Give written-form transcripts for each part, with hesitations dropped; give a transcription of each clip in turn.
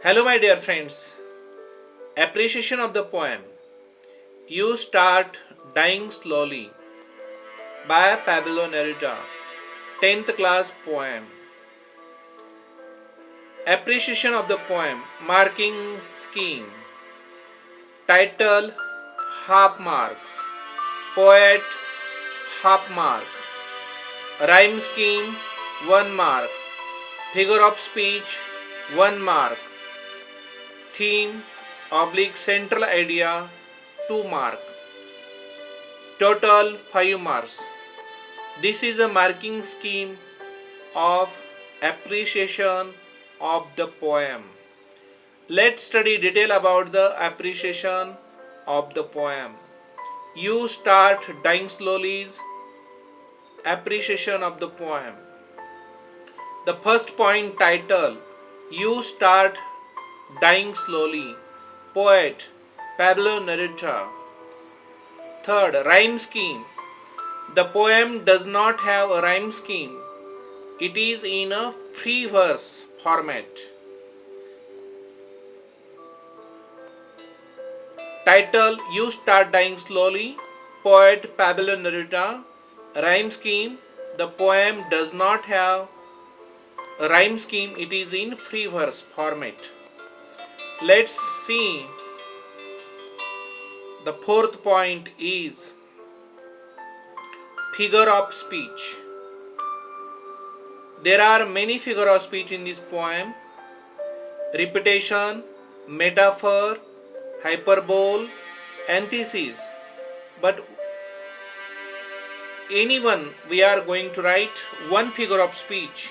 Hello, my dear friends. Appreciation of the poem You Start Dying Slowly by Pablo Neruda. 10th class poem. Appreciation of the poem. Marking scheme. Title half mark. Poet half mark. Rhyme scheme 1 mark. Figure of speech 1 mark. Theme oblique central idea 2 mark. Total 5 marks. This is a marking scheme of appreciation of the poem. Let's study detail about the appreciation of the poem. You start dying slowly is appreciation of the poem. The first point title You Start Dying Slowly. Poet Pablo Neruda. Third, rhyme scheme. The poem does not have a rhyme scheme. It is in a free verse format. Title You Start Dying Slowly. Poet Pablo Neruda. Rhyme scheme. The poem does not have a rhyme scheme. It is in free verse format. Let's see. The fourth point is figure of speech. There are many figure of speech in this poem. Repetition, metaphor, hyperbole, antithesis. But anyone we are going to write one figure of speech.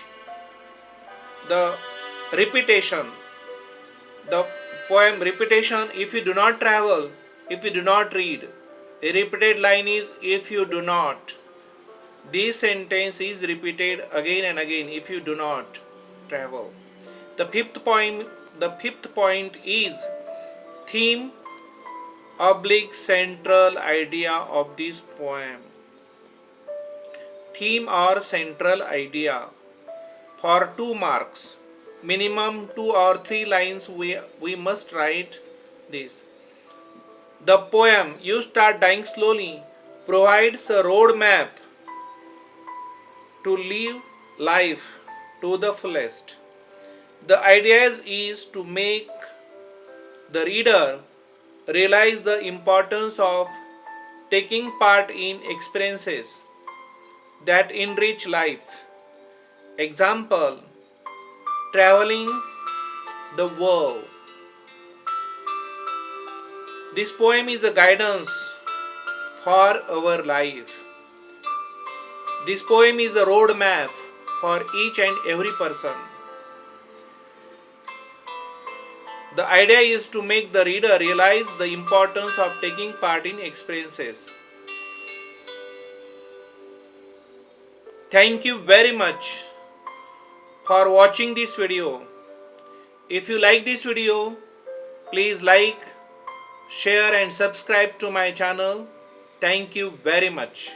The repetition. The poem repetition, if you do not travel, if you do not read. A repeated line is if you do not. This sentence is repeated again and again if you do not travel. The fifth point is theme oblique central idea of this poem. Theme or central idea for 2 marks. Minimum 2 or 3 lines we must write this. The poem You Start Dying Slowly provides a roadmap to live life to the fullest. The idea is to make the reader realize the importance of taking part in experiences that enrich life. Example, traveling the world. This poem is a guidance for our life. This poem is a roadmap for each and every person. The idea is to make the reader realize the importance of taking part in experiences. Thank you very much for watching this video. If you like this video, please like, share and subscribe to my channel. Thank you very much.